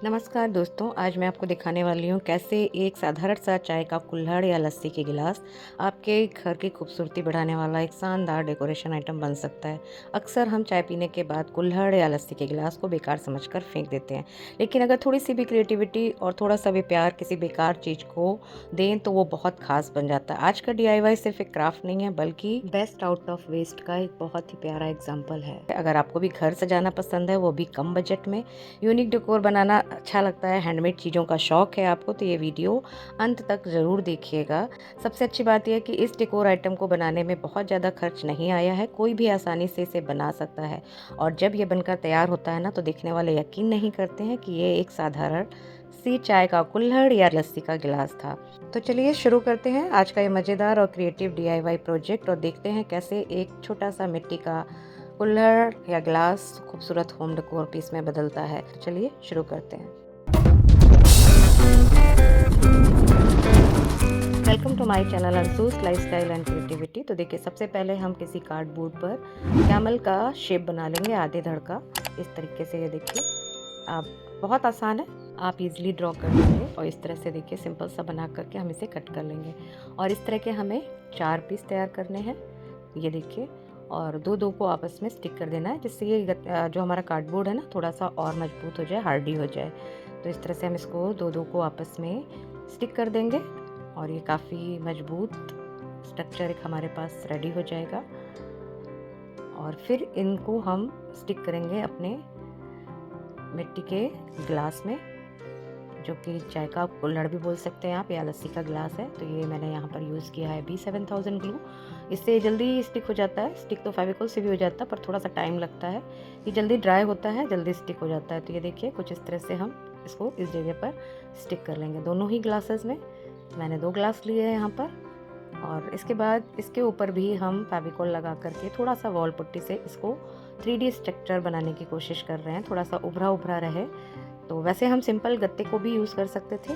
नमस्कार दोस्तों, आज मैं आपको दिखाने वाली हूँ कैसे एक साधारण सा चाय का कुल्हड़ या लस्सी के गिलास आपके घर की खूबसूरती बढ़ाने वाला एक शानदार डेकोरेशन आइटम बन सकता है। अक्सर हम चाय पीने के बाद कुल्हड़ या लस्सी के गिलास को बेकार समझकर फेंक देते हैं, लेकिन अगर थोड़ी सी भी क्रिएटिविटी और थोड़ा सा भी प्यार किसी बेकार चीज़ को दें तो वो बहुत खास बन जाता है। आज का DIY सिर्फ एक क्राफ्ट नहीं है, बल्कि बेस्ट आउट ऑफ वेस्ट का एक बहुत ही प्यारा एग्जाम्पल है। अगर आपको भी घर सजाना पसंद है, वो भी कम बजट में, यूनिक डेकोर बनाना अच्छा लगता है, हैंडमेड चीज़ों का शौक है आपको, तो ये वीडियो अंत तक ज़रूर देखिएगा। सबसे अच्छी बात यह है कि इस डेकोर आइटम को बनाने में बहुत ज़्यादा खर्च नहीं आया है, कोई भी आसानी से इसे बना सकता है। और जब ये बनकर तैयार होता है ना, तो देखने वाले यकीन नहीं करते हैं कि ये एक साधारण सी चाय का कुल्हड़ या लस्सी का गिलास था। तो चलिए शुरू करते हैं आज का ये मज़ेदार और क्रिएटिव DIY प्रोजेक्ट और देखते हैं कैसे एक छोटा सा मिट्टी का कुल्हड़ या ग्लास खूबसूरत होम डेकोर पीस में बदलता है। तो चलिए शुरू करते हैं। Welcome to my channel Anshu's lifestyle and creativity. तो देखिए, सबसे पहले हम किसी कार्डबोर्ड पर कैमल का शेप बना लेंगे, आधे धड़ का, इस तरीके से। ये देखिए, आप बहुत आसान है, आप इजीली ड्रॉ कर लेंगे। और इस तरह से देखिए, सिंपल सा बना करके हम इसे कट कर लेंगे। और इस तरह के हमें 4 पीस तैयार करने हैं, ये देखिए। और दो को आपस में स्टिक कर देना है, जिससे ये जो हमारा कार्डबोर्ड है ना, थोड़ा सा और मजबूत हो जाए, हार्डी हो जाए। तो इस तरह से हम इसको दो को आपस में स्टिक कर देंगे और ये काफ़ी मजबूत स्ट्रक्चर एक हमारे पास रेडी हो जाएगा। और फिर इनको हम स्टिक करेंगे अपने मिट्टी के ग्लास में, जो कि चाय का कुल्हड़ भी बोल सकते हैं आप, या लस्सी का ग्लास है। तो ये मैंने यहाँ पर यूज़ किया है B7000 ग्लू। इससे जल्दी स्टिक हो जाता है। स्टिक तो फेविकोल से भी हो जाता है, पर थोड़ा सा टाइम लगता है। ये जल्दी ड्राई होता है, जल्दी स्टिक हो जाता है। तो ये देखिए, कुछ इस तरह से हम इसको इस जगह पर स्टिक कर लेंगे, दोनों ही ग्लासेस में। मैंने 2 ग्लास लिए हैं यहाँ पर। और इसके बाद इसके ऊपर भी हम फेविकोल लगा करके थोड़ा सा वॉल पुट्टी से इसको 3D स्ट्रक्चर बनाने की कोशिश कर रहे हैं, थोड़ा सा उभरा उभरा रहे। तो वैसे हम सिंपल गत्ते को भी यूज़ कर सकते थे,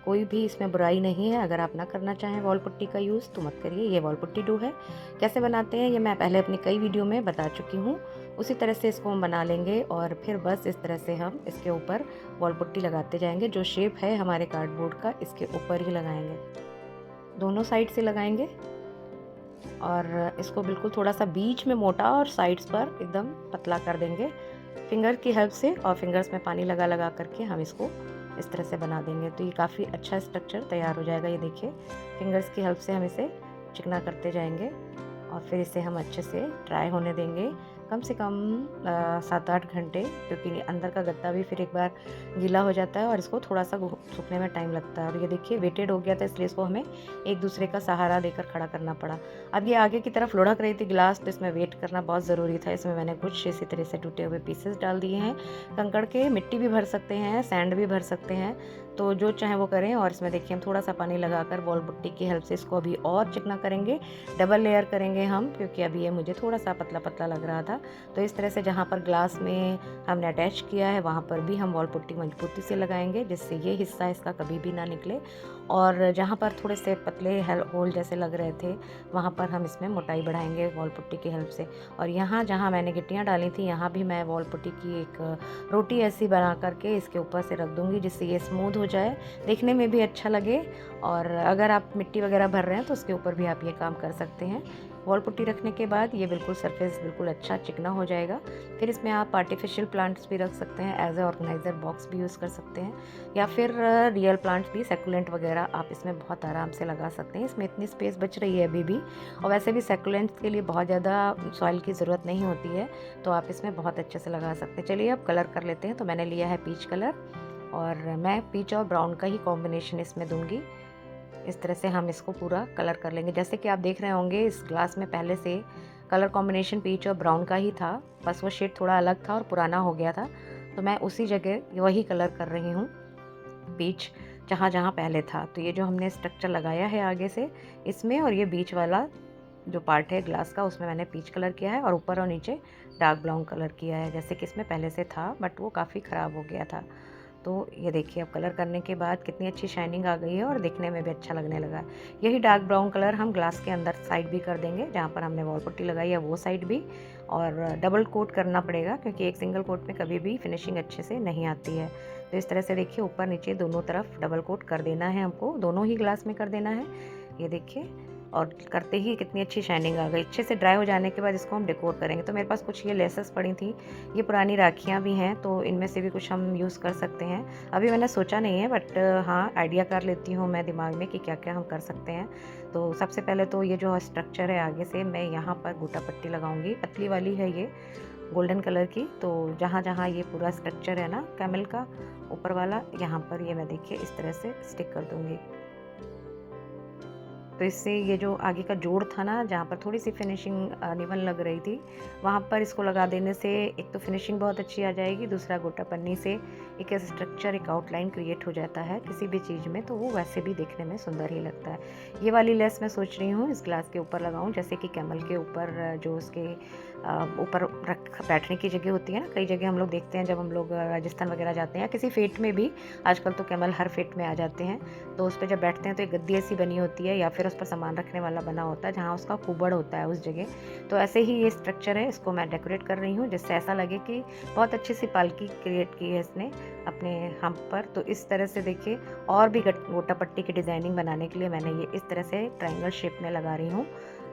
कोई भी इसमें बुराई नहीं है। अगर आप ना करना चाहें वॉल पुट्टी का यूज़ तो मत करिए। ये वॉल पुट्टी डो है, कैसे बनाते हैं ये मैं पहले अपनी कई वीडियो में बता चुकी हूँ। उसी तरह से इसको हम बना लेंगे और फिर बस इस तरह से हम इसके ऊपर वॉल पुट्टी लगाते जाएंगे। जो शेप है हमारे कार्डबोर्ड का, इसके ऊपर ही लगाएंगे, दोनों साइड से लगाएंगे। और इसको बिल्कुल थोड़ा सा बीच में मोटा और साइड्स पर एकदम पतला कर देंगे फिंगर की हेल्प से। और फिंगर्स में पानी लगा लगा करके हम इसको इस तरह से बना देंगे, तो ये काफ़ी अच्छा स्ट्रक्चर तैयार हो जाएगा। ये देखिए, फिंगर्स की हेल्प से हम इसे चिकना करते जाएंगे और फिर इसे हम अच्छे से ड्राई होने देंगे, कम से कम 7-8 घंटे, क्योंकि अंदर का गत्ता भी फिर एक बार गीला हो जाता है और इसको थोड़ा सा सूखने में टाइम लगता है। और ये देखिए, वेटेड हो गया था, इसलिए इसको हमें एक दूसरे का सहारा देकर खड़ा करना पड़ा। अब ये आगे की तरफ लुढ़क रही थी गिलास, तो इसमें वेट करना बहुत ज़रूरी था। इसमें मैंने कुछ इसी तरह से टूटे हुए पीसेस डाल दिए हैं कंकड़ के। मिट्टी भी भर सकते हैं, सैंड भी भर सकते हैं, तो जो चाहे वो करें। और इसमें देखिए, हम थोड़ा सा पानी लगाकर वॉल पुट्टी की हेल्प से इसको अभी और चिकना करेंगे, डबल लेयर करेंगे हम, क्योंकि अभी ये मुझे थोड़ा सा पतला पतला लग रहा था। तो इस तरह से जहाँ पर ग्लास में हमने अटैच किया है, वहाँ पर भी हम वॉल पुट्टी मजबूती से लगाएंगे, जिससे ये हिस्सा इसका कभी भी ना निकले। और जहाँ पर थोड़े से पतले होल जैसे लग रहे थे, वहाँ पर हम इसमें मोटाई बढ़ाएंगे वॉल पुट्टी की हेल्प से। और यहाँ जहाँ मैंने गिट्टियाँ डाली थी, यहाँ भी मैं वॉल पुट्टी की एक रोटी ऐसी बना करके इसके ऊपर से रख दूँगी, जिससे ये स्मूथ हो जाए, देखने में भी अच्छा लगे। और अगर आप मिट्टी वगैरह भर रहे हैं तो उसके ऊपर भी आप ये काम कर सकते हैं। वॉल पुट्टी रखने के बाद ये बिल्कुल सरफेस बिल्कुल अच्छा चिकना हो जाएगा। फिर इसमें आप आर्टिफिशियल प्लांट्स भी रख सकते हैं, एज ए ऑर्गेनाइजर बॉक्स भी यूज़ कर सकते हैं, या फिर रियल प्लांट्स भी, सेकुलेंट वगैरह आप इसमें बहुत आराम से लगा सकते हैं। इसमें इतनी स्पेस बच रही है अभी भी। और वैसे भी सेकुलेंट्स के लिए बहुत ज़्यादा सॉइल की ज़रूरत नहीं होती है, तो आप इसमें बहुत अच्छे से लगा सकते हैं। चलिए अब कलर कर लेते हैं। तो मैंने लिया है पीच कलर, और मैं पीच और ब्राउन का ही कॉम्बिनेशन इसमें दूंगी। इस तरह से हम इसको पूरा कलर कर लेंगे। जैसे कि आप देख रहे होंगे, इस ग्लास में पहले से कलर कॉम्बिनेशन पीच और ब्राउन का ही था, बस वो शेड थोड़ा अलग था और पुराना हो गया था, तो मैं उसी जगह वही कलर कर रही हूँ, पीच, जहाँ जहाँ पहले था। तो ये जो हमने स्ट्रक्चर लगाया है आगे से इसमें, और ये बीच वाला जो पार्ट है ग्लास का, उसमें मैंने पीच कलर किया है, और ऊपर और नीचे डार्क ब्राउन कलर किया है, जैसे कि इसमें पहले से था, बट वो काफ़ी ख़राब हो गया था। तो ये देखिए, अब कलर करने के बाद कितनी अच्छी शाइनिंग आ गई है और दिखने में भी अच्छा लगने लगा है। यही डार्क ब्राउन कलर हम ग्लास के अंदर साइड भी कर देंगे, जहाँ पर हमने वॉल पुट्टी लगाई है वो साइड भी। और डबल कोट करना पड़ेगा, क्योंकि एक सिंगल कोट में कभी भी फिनिशिंग अच्छे से नहीं आती है। तो इस तरह से देखिए ऊपर नीचे दोनों तरफ डबल कोट कर देना है हमको, दोनों ही ग्लास में कर देना है। ये देखिए, और करते ही कितनी अच्छी शाइनिंग आ गई। अच्छे से ड्राई हो जाने के बाद इसको हम डेकोर करेंगे। तो मेरे पास कुछ ये लेसेस पड़ी थी, ये पुरानी राखियाँ भी हैं, तो इनमें से भी कुछ हम यूज़ कर सकते हैं। अभी मैंने सोचा नहीं है, बट हाँ, आइडिया कर लेती हूँ मैं दिमाग में कि क्या क्या हम कर सकते हैं। तो सबसे पहले तो ये जो स्ट्रक्चर है आगे से मैं यहाँ पर गोटा पट्टी लगाऊंगी, पतली वाली है ये गोल्डन कलर की। तो जहाँ जहाँ ये पूरा स्ट्रक्चर है ना कैमल का ऊपर वाला, यहाँ पर ये मैं देखिए इस तरह से स्टिक कर दूँगी। तो इससे ये जो आगे का जोड़ था ना, जहाँ पर थोड़ी सी फिनिशिंग अनइवन लग रही थी, वहाँ पर इसको लगा देने से एक तो फिनिशिंग बहुत अच्छी आ जाएगी, दूसरा गोटा पन्नी से एक स्ट्रक्चर, एक आउटलाइन क्रिएट हो जाता है किसी भी चीज़ में, तो वो वैसे भी देखने में सुंदर ही लगता है। ये वाली लेस मैं सोच रही हूँ इस ग्लास के ऊपर लगाऊँ, जैसे कि कैमल के ऊपर जो उसके ऊपर रख बैठने की जगह होती है ना, कई जगह हम लोग देखते हैं जब हम लोग राजस्थान वगैरह जाते हैं या किसी फेट में भी, आजकल तो कैमल हर फेट में आ जाते हैं, तो उस पर जब बैठते हैं तो एक गद्दी ऐसी बनी होती है या फिर उस पर सामान रखने वाला बना होता है जहाँ उसका कुबड़ होता है उस जगह। तो ऐसे ही ये स्ट्रक्चर है, इसको मैं डेकोरेट कर रही हूँ जिससे ऐसा लगे कि बहुत अच्छी सी पालकी क्रिएट की है इसने अपने हम पर। तो इस तरह से देखिए, और भी गोटा पट्टी की डिज़ाइनिंग बनाने के लिए मैंने ये इस तरह से ट्रायंगल शेप में लगा रही हूँ,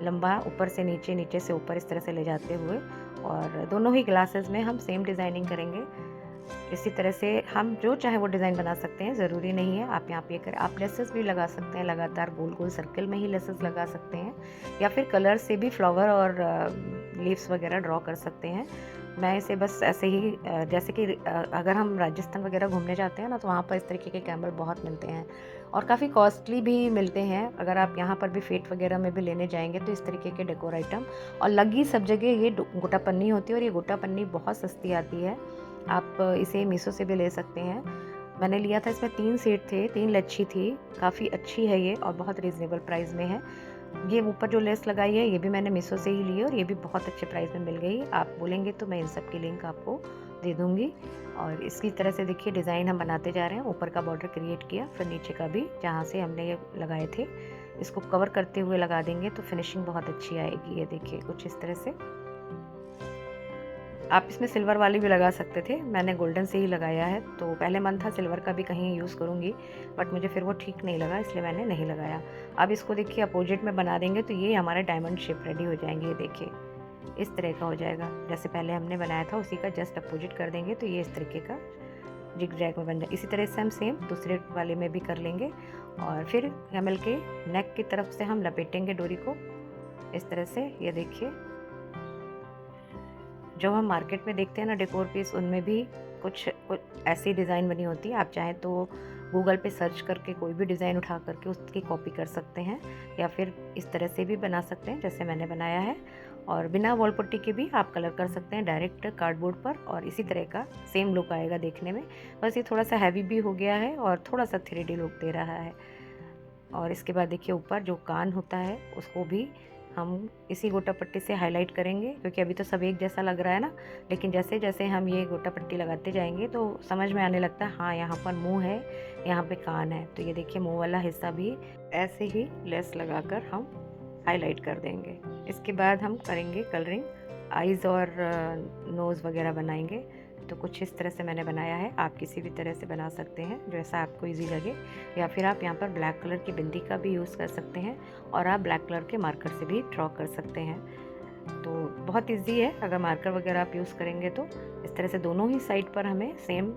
लंबा ऊपर से नीचे, नीचे से ऊपर इस तरह से ले जाते हुए। और दोनों ही ग्लासेस में हम सेम डिज़ाइनिंग करेंगे। इसी तरह से हम जो चाहे वो डिज़ाइन बना सकते हैं, ज़रूरी नहीं है आप यहाँ पे करें। आप लेसेस भी लगा सकते हैं, लगातार गोल गोल सर्कल में ही लेसेस लगा सकते हैं, या फिर कलर से भी फ्लावर और लीव्स वगैरह ड्रॉ कर सकते हैं। मैं इसे बस ऐसे ही जैसे कि अगर हम राजस्थान वगैरह घूमने जाते हैं ना, तो वहाँ पर इस तरीके के कैमल बहुत मिलते हैं और काफ़ी कॉस्टली भी मिलते हैं। अगर आप यहाँ पर भी फेट वगैरह में भी लेने जाएंगे तो इस तरीके के डेकोर आइटम, और लगी सब जगह ये गोटा पन्नी होती है, और ये गोटा पन्नी बहुत सस्ती आती है। आप इसे मीशो से भी ले सकते हैं। मैंने लिया था, इसमें 3 सेट थे, 3 लच्छी थी, काफ़ी अच्छी है ये और बहुत रीज़नेबल प्राइस में है। ये ऊपर जो लेस लगाई है ये भी मैंने मीशो से ही ली है और ये भी बहुत अच्छे प्राइस में मिल गई। आप बोलेंगे तो मैं इन सब की लिंक आपको दे दूँगी। और इसकी तरह से देखिए डिज़ाइन हम बनाते जा रहे हैं। ऊपर का बॉर्डर क्रिएट किया, फिर नीचे का भी जहाँ से हमने ये लगाए थे इसको कवर करते हुए लगा देंगे तो फिनिशिंग बहुत अच्छी आएगी। ये देखिए कुछ इस तरह से। आप इसमें सिल्वर वाली भी लगा सकते थे, मैंने गोल्डन से ही लगाया है। तो पहले मन था सिल्वर का भी कहीं यूज़ करूँगी, बट मुझे फिर वो ठीक नहीं लगा, इसलिए मैंने नहीं लगाया। अब इसको देखिए अपोजिट में बना देंगे तो ये हमारा डायमंड शेप रेडी हो जाएंगे। ये देखिए इस तरह का हो जाएगा, जैसे पहले हमने बनाया था उसी का जस्ट अपोजिट कर देंगे तो ये इस तरीके का जिग जैग में बन जाए। इसी तरह से हम सेम दूसरे वाले में भी कर लेंगे और फिर कैमल के नेक की तरफ से हम लपेटेंगे डोरी को इस तरह से। ये देखिए, जो हम मार्केट में देखते हैं ना डेकोर पीस, उनमें भी कुछ ऐसी डिज़ाइन बनी होती है। आप चाहें तो गूगल पे सर्च करके कोई भी डिज़ाइन उठा करके उसकी कॉपी कर सकते हैं, या फिर इस तरह से भी बना सकते हैं जैसे मैंने बनाया है। और बिना वॉल पुट्टी के भी आप कलर कर सकते हैं डायरेक्ट कार्डबोर्ड पर, और इसी तरह का सेम लुक आएगा देखने में। बस ये थोड़ा सा हैवी भी हो गया है और थोड़ा सा 3D लुक दे रहा है। और इसके बाद देखिए ऊपर जो कान होता है उसको भी हम इसी गोटा पट्टी से हाईलाइट करेंगे, क्योंकि अभी तो सब एक जैसा लग रहा है ना, लेकिन जैसे जैसे हम ये गोटा पट्टी लगाते जाएंगे तो समझ में आने लगता है हाँ यहाँ पर मुंह है, यहाँ पे कान है। तो ये देखिए मुंह वाला हिस्सा भी ऐसे ही लेस लगाकर हम हाईलाइट कर देंगे। इसके बाद हम करेंगे कलरिंग, आईज़ और नोज़ वगैरह बनाएंगे। तो कुछ इस तरह से मैंने बनाया है, आप किसी भी तरह से बना सकते हैं जैसा आपको इजी लगे, या फिर आप यहाँ पर ब्लैक कलर की बिंदी का भी यूज़ कर सकते हैं और आप ब्लैक कलर के मार्कर से भी ड्रॉ कर सकते हैं। तो बहुत इजी है, अगर मार्कर वगैरह आप यूज़ करेंगे तो इस तरह से दोनों ही साइड पर हमें सेम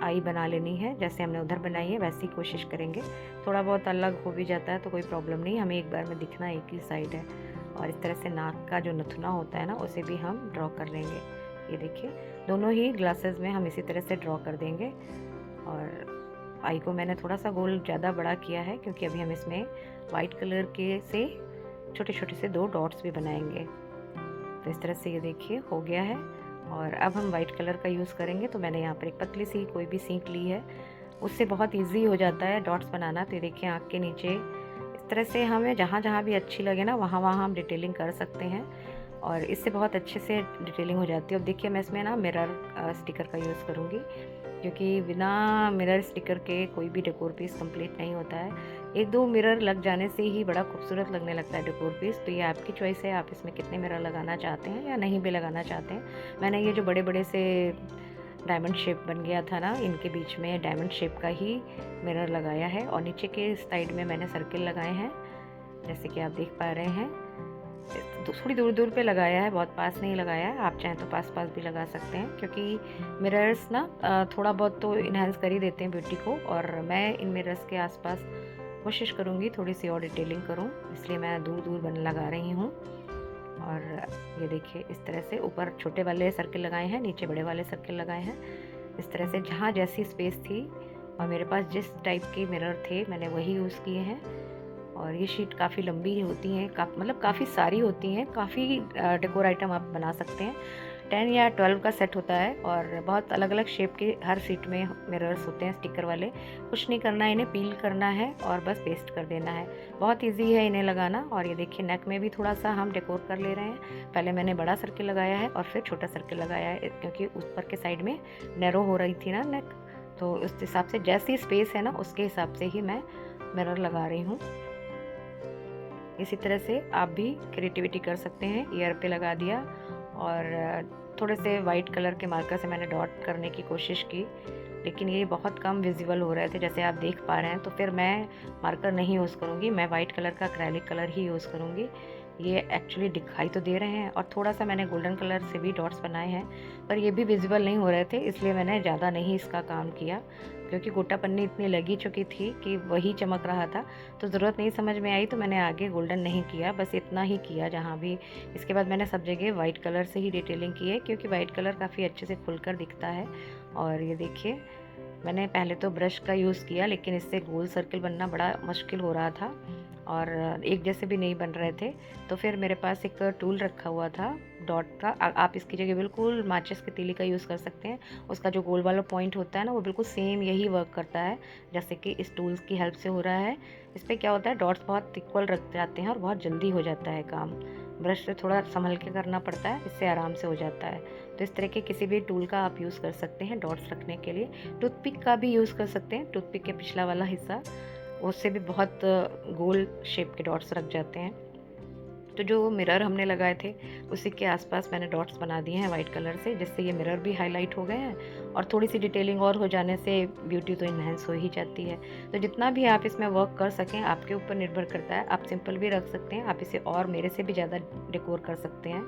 आई बना लेनी है, जैसे हमने उधर बनाई है वैसी कोशिश करेंगे। थोड़ा बहुत अलग हो भी जाता है तो कोई प्रॉब्लम नहीं, हमें एक बार में दिखना एक ही साइड है। और इस तरह से नाक का जो नथुना होता है ना उसे भी हम ड्रॉ कर लेंगे। ये देखिए दोनों ही ग्लासेस में हम इसी तरह से ड्रॉ कर देंगे। और आई को मैंने थोड़ा सा गोल ज़्यादा बड़ा किया है क्योंकि अभी हम इसमें वाइट कलर के से छोटे छोटे से 2 डॉट्स भी बनाएंगे। तो इस तरह से ये देखिए हो गया है। और अब हम वाइट कलर का यूज़ करेंगे, तो मैंने यहाँ पर एक पतली सी कोई भी सीट ली है, उससे बहुत ईजी हो जाता है डॉट्स बनाना। तो ये देखिए आँख के नीचे इस तरह से हमें जहाँ जहाँ भी अच्छी लगे ना वहाँ वहाँ हम डिटेलिंग कर सकते हैं और इससे बहुत अच्छे से डिटेलिंग हो जाती है। अब देखिए मैं इसमें ना मिरर स्टिकर का यूज़ करूँगी, क्योंकि बिना मिरर स्टिकर के कोई भी डेकोर पीस कंप्लीट नहीं होता है। 1-2 मिरर लग जाने से ही बड़ा खूबसूरत लगने लगता है डेकोर पीस। तो ये आपकी चॉइस है, आप इसमें कितने मिरर लगाना चाहते हैं या नहीं भी लगाना चाहते हैं। मैंने ये जो बड़े बड़े से डायमंड शेप बन गया था ना, इनके बीच में डायमंड शेप का ही मिरर लगाया है और नीचे के साइड में मैंने सर्किल लगाए हैं, जैसे कि आप देख पा रहे हैं। थोड़ी दूर दूर पे लगाया है, बहुत पास नहीं लगाया है। आप चाहें तो पास पास भी लगा सकते हैं, क्योंकि मिरर्स ना थोड़ा बहुत तो इन्हांस कर ही देते हैं ब्यूटी को, और मैं इन मिरर्स के आसपास कोशिश करूँगी थोड़ी सी और डिटेलिंग करूँ, इसलिए मैं दूर दूर बन लगा रही हूँ। और ये देखिए इस तरह से ऊपर छोटे वाले सर्किल लगाए हैं, नीचे बड़े वाले सर्किल लगाए हैं। इस तरह से जहाँ जैसी स्पेस थी और मेरे पास जिस टाइप के मिरर थे मैंने वही यूज़ किए हैं। और ये शीट काफ़ी लंबी होती हैं, मतलब काफ़ी सारी होती हैं, काफ़ी डेकोर आइटम आप बना सकते हैं। 10 या 12 का सेट होता है और बहुत अलग अलग शेप के हर शीट में मिरर्स होते हैं स्टिकर वाले। कुछ नहीं करना है, इन्हें पील करना है और बस पेस्ट कर देना है। बहुत इजी है इन्हें लगाना। और ये देखिए नेक में भी थोड़ा सा हम डेकोर कर ले रहे हैं। पहले मैंने बड़ा सर्किल लगाया है और फिर छोटा सर्किल लगाया है, क्योंकि ऊपर के साइड में नैरो हो रही थी ना नेक, तो उस हिसाब से जैसी स्पेस है ना उसके हिसाब से ही मैं मिरर लगा रही हूँ। इसी तरह से आप भी क्रिएटिविटी कर सकते हैं। ईयर पे लगा दिया और थोड़े से वाइट कलर के मार्कर से मैंने डॉट करने की कोशिश की, लेकिन ये बहुत कम विजिबल हो रहे थे जैसे आप देख पा रहे हैं। तो फिर मैं मार्कर नहीं यूज़ करूँगी, मैं वाइट कलर का एक्रेलिक कलर ही यूज़ करूँगी। ये एक्चुअली दिखाई तो दे रहे हैं, और थोड़ा सा मैंने गोल्डन कलर से भी डॉट्स बनाए हैं, पर ये भी विजिबल नहीं हो रहे थे, इसलिए मैंने ज़्यादा नहीं इसका काम किया, क्योंकि गोटा पन्नी इतनी लगी चुकी थी कि वही चमक रहा था, तो ज़रूरत नहीं समझ में आई, तो मैंने आगे गोल्डन नहीं किया, बस इतना ही किया जहाँ भी। इसके बाद मैंने सब जगह वाइट कलर से ही डिटेलिंग की है, क्योंकि वाइट कलर काफ़ी अच्छे से खुलकर दिखता है। और ये देखिए मैंने पहले तो ब्रश का यूज़ किया, लेकिन इससे गोल सर्किल बनना बड़ा मुश्किल हो रहा था और एक जैसे भी नहीं बन रहे थे। तो फिर मेरे पास एक टूल रखा हुआ था डॉट का। आप इसकी जगह बिल्कुल माचिस की तीली का यूज़ कर सकते हैं। उसका जो गोल वाला पॉइंट होता है ना, वो बिल्कुल सेम यही वर्क करता है जैसे कि इस टूल्स की हेल्प से हो रहा है। इस पर क्या होता है, डॉट्स बहुत इक्वल रख जाते हैं और बहुत जल्दी हो जाता है काम। ब्रश से थोड़ा संभल के करना पड़ता है, इससे आराम से हो जाता है। तो इस तरह के किसी भी टूल का आप यूज़ कर सकते हैं डॉट्स रखने के लिए। टूथपिक का भी यूज़ कर सकते हैं, टूथपिक के पिछला वाला हिस्सा, उससे भी बहुत गोल शेप के डॉट्स रख जाते हैं। तो जो मिरर हमने लगाए थे उसी के आसपास मैंने डॉट्स बना दिए हैं वाइट कलर से, जिससे ये मिरर भी हाईलाइट हो गए हैं। और थोड़ी सी डिटेलिंग और हो जाने से ब्यूटी तो इन्हेंस हो ही जाती है। तो जितना भी आप इसमें वर्क कर सकें आपके ऊपर निर्भर करता है। आप सिंपल भी रख सकते हैं, आप इसे और मेरे से भी ज़्यादा डेकोर कर सकते हैं।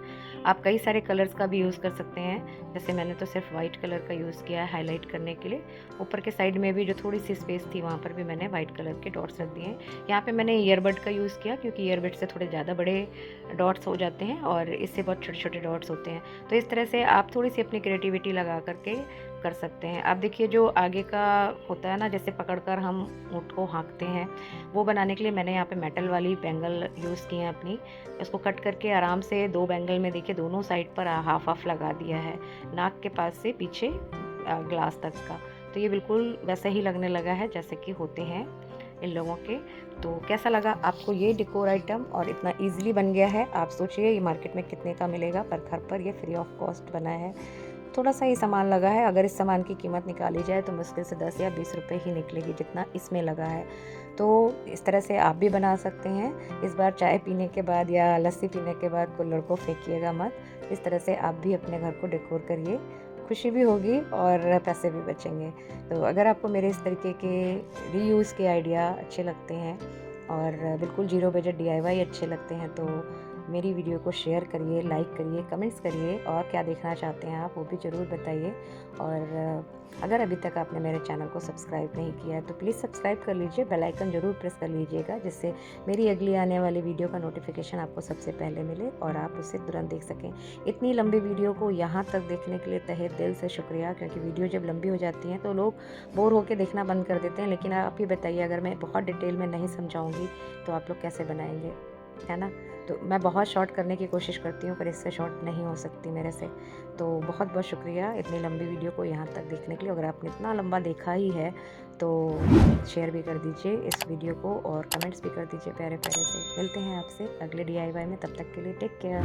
आप कई सारे कलर्स का भी यूज़ कर सकते हैं, जैसे मैंने तो सिर्फ वाइट कलर का यूज़ किया है हाईलाइट करने के लिए। ऊपर के साइड में भी जो थोड़ी सी स्पेस थी वहाँ पर भी मैंने वाइट कलर के डॉट्स रख दिए हैं। यहाँ पे मैंने ईयरबड का यूज़ किया, क्योंकि ईयरबड से थोड़े ज़्यादा बड़े डॉट्स हो जाते हैं और इससे बहुत छोटे छोटे डॉट्स होते हैं। तो इस तरह से आप थोड़ी सी अपनी क्रिएटिविटी लगा करके कर सकते हैं। आप देखिए जो आगे का होता है ना, जैसे पकड़कर हम ऊँट को हाँकते हैं, वो बनाने के लिए मैंने यहाँ पे मेटल वाली बैंगल यूज़ की है अपनी। इसको कट करके आराम से 2 बैंगल में देखिए दोनों साइड पर हाफ हाफ लगा दिया है, नाक के पास से पीछे ग्लास तक का। तो ये बिल्कुल वैसा ही लगने लगा है जैसे कि होते हैं इन लोगों के। तो कैसा लगा आपको ये डेकोर आइटम, और इतना इजीली बन गया है। आप सोचिए ये मार्केट में कितने का मिलेगा, पर घर पर ये फ्री ऑफ कॉस्ट बना है। थोड़ा सा ही सामान लगा है, अगर इस सामान की कीमत निकाली जाए तो मुश्किल से 10 या 20 रुपए ही निकलेगी जितना इसमें लगा है। तो इस तरह से आप भी बना सकते हैं। इस बार चाय पीने के बाद या लस्सी पीने के बाद कुल्हड़ को फेंकिएगा मत। इस तरह से आप भी अपने घर को डेकोर करिए, खुशी भी होगी और पैसे भी बचेंगे। तो अगर आपको मेरे इस तरीके के रीयूज़ के आइडिया अच्छे लगते हैं और बिल्कुल ज़ीरो बजट DIY अच्छे लगते हैं, तो मेरी वीडियो को शेयर करिए, लाइक करिए, कमेंट्स करिए, और क्या देखना चाहते हैं आप वो भी ज़रूर बताइए। और अगर अभी तक आपने मेरे चैनल को सब्सक्राइब नहीं किया है तो प्लीज़ सब्सक्राइब कर लीजिए, बेल आइकन ज़रूर प्रेस कर लीजिएगा, जिससे मेरी अगली आने वाली वीडियो का नोटिफिकेशन आपको सबसे पहले मिले और आप उसे तुरंत देख सकें। इतनी लंबी वीडियो को यहाँ तक देखने के लिए तहे दिल से शुक्रिया, क्योंकि वीडियो जब लंबी हो जाती है तो लोग बोर होकर देखना बंद कर देते हैं। लेकिन आप ही बताइए, अगर मैं बहुत डिटेल में नहीं समझाऊँगी तो आप लोग कैसे बनाएंगे, है ना। तो मैं बहुत शॉर्ट करने की कोशिश करती हूँ, पर इससे शॉर्ट नहीं हो सकती मेरे से। तो बहुत बहुत शुक्रिया इतनी लंबी वीडियो को यहाँ तक देखने के लिए। अगर आपने इतना लंबा देखा ही है तो शेयर भी कर दीजिए इस वीडियो को और कमेंट्स भी कर दीजिए प्यारे प्यारे से। मिलते हैं आपसे अगले DIY में, तब तक के लिए टेक केयर।